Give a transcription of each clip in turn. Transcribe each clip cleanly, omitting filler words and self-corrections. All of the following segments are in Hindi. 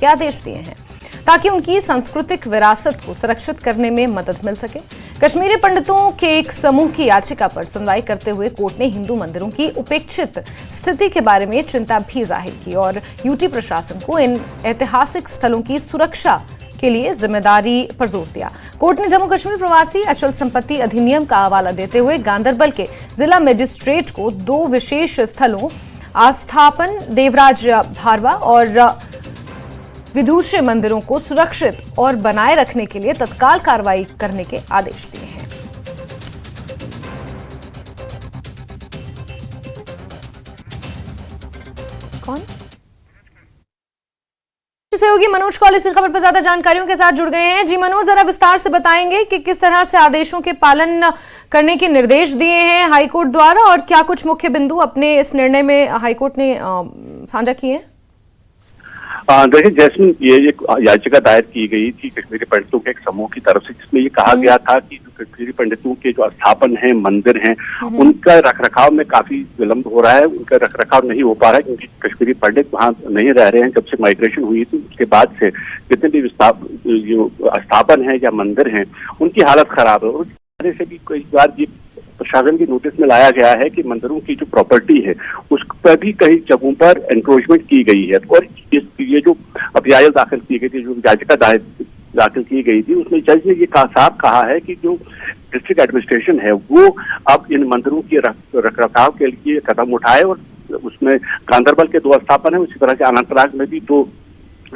के आदेश दिए हैं ताकि उनकी सांस्कृतिक विरासत को सुरक्षित करने में मदद मिल सके। कश्मीरी पंडितों के एक समूह की याचिका पर सुनवाई करते हुए कोर्ट ने हिंदू मंदिरों की उपेक्षित स्थिति के बारे में चिंता भी जाहिर की और यूटी प्रशासन को इन ऐतिहासिक स्थलों की सुरक्षा के लिए जिम्मेदारी पर जोर दिया। कोर्ट ने जम्मू कश्मीर प्रवासी अचल संपत्ति अधिनियम का हवाला देते हुए गांदरबल के जिला मजिस्ट्रेट को 2 विशेष स्थलों आस्थापन देवराज भारवा और विदुषी मंदिरों को सुरक्षित और बनाए रखने के लिए तत्काल कार्रवाई करने के आदेश दिए हैं। कौन सहयोगी मनोज कौल इस खबर पर ज्यादा जानकारियों के साथ जुड़ गए हैं। जी मनोज, जरा विस्तार से बताएंगे कि किस तरह से आदेशों के पालन करने के निर्देश दिए हैं हाईकोर्ट द्वारा और क्या कुछ मुख्य बिंदु अपने इस निर्णय में हाईकोर्ट ने साझा किए हैं। देखिए जैस्मिन, ये एक याचिका दायर की गई थी कश्मीरी पंडितों के एक समूह की तरफ से, जिसमें ये कहा गया था कि जो कश्मीरी पंडितों के जो स्थापन है, मंदिर हैं, उनका रखरखाव में काफी विलंब हो रहा है। उनका रखरखाव नहीं हो पा रहा है क्योंकि कश्मीरी पंडित वहां नहीं रह रहे हैं। जब से माइग्रेशन हुई थी उसके बाद से जितने भी जो स्थापन है या मंदिर हैं, उनकी हालत खराब है। और उस तरह से भी कई बार ये प्रशासन की नोटिस में लाया गया है कि मंदिरों की जो प्रॉपर्टी है उस पर भी कई जगहों पर एनक्रोचमेंट की गई है। और ये जो अभियाचिका दाखिल की गई थी, जो याचिका दाखिल की गई थी, उसमें जज ने ये साफ कहा है कि जो डिस्ट्रिक्ट एडमिनिस्ट्रेशन है वो अब इन मंदिरों के रखरखाव के लिए कदम उठाए। और उसमें गांदरबल के 2 स्थापन है, उसी तरह से अनंतनाग में भी 2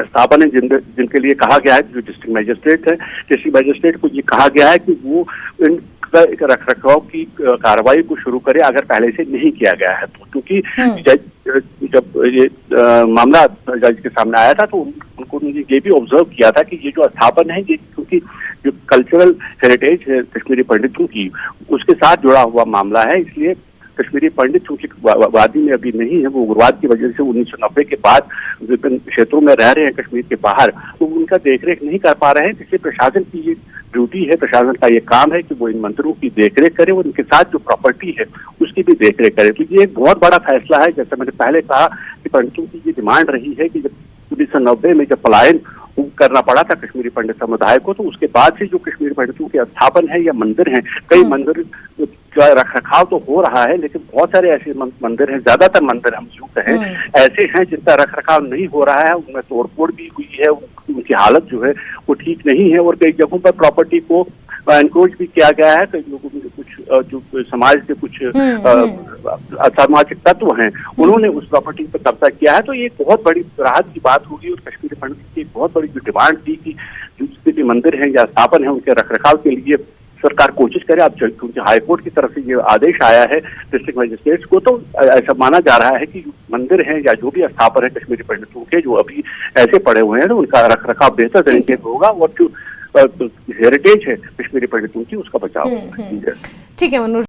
स्थापन है जिनके लिए कहा गया है, जो डिस्ट्रिक्ट मजिस्ट्रेट है, डिस्ट्रिक्ट मजिस्ट्रेट को ये कहा गया है कि वो इन रखरखाव की कार्रवाई को शुरू करे अगर पहले से नहीं किया गया है तो। क्योंकि जब ये मामला जज के सामने आया था तो उनको ये भी ऑब्जर्व किया था कि ये जो स्थापन है, ये क्योंकि जो कल्चरल हेरिटेज है कश्मीरी पंडितों की, उसके साथ जुड़ा हुआ मामला है, इसलिए कश्मीरी पंडित चूंकि वादी में अभी नहीं है, वो उग्रवाद की वजह से 1990 के बाद विभिन्न क्षेत्रों में रह रहे हैं कश्मीर के बाहर, तो उनका देखरेख नहीं कर पा रहे हैं। इसलिए प्रशासन की ये ड्यूटी है, प्रशासन का ये काम है कि वो इन मंदिरों की देखरेख करे और उनके साथ जो प्रॉपर्टी है उसकी भी देखरेख करे। तो ये एक बहुत बड़ा फैसला है। जैसे मैंने पहले कहा कि पंडितों की ये डिमांड रही है कि जब 1990 में जब पलायन करना पड़ा था कश्मीरी पंडित समुदाय को, तो उसके बाद से जो कश्मीरी पंडितों के स्थापन है या मंदिर हैं, कई मंदिर का रखरखाव तो हो रहा है, लेकिन बहुत सारे ऐसे मंदिर हैं, ज्यादातर मंदिर हम जो कहें ऐसे हैं जिनका रखरखाव नहीं हो रहा है, उनमें तोड़फोड़ भी हुई है, उनकी हालत जो है वो ठीक नहीं है। और कई जगहों पर प्रॉपर्टी को एनक्रोच भी किया गया है। कई लोगों में कुछ जो समाज के कुछ असामाजिक तत्व हैं, उन्होंने उस प्रॉपर्टी पर कब्जा किया है। तो ये बहुत बड़ी राहत की बात होगी। और कश्मीरी पंडित की बहुत बड़ी जो डिमांड थी कि जो जितने भी मंदिर हैं या स्थापन है उनके रखरखाव के लिए सरकार कोशिश करे। अब क्योंकि हाईकोर्ट की तरफ से ये आदेश आया है डिस्ट्रिक्ट मजिस्ट्रेट्स को, तो ऐसा माना जा रहा है कि मंदिर हैं या जो भी स्थापन है कश्मीरी पंडितों के जो अभी ऐसे पड़े हुए हैं, उनका रखरखाव बेहतर तरीके से होगा और जो हेरिटेज है कश्मीरी पंडितों की उसका बचाव होगा। ठीक है मनोज।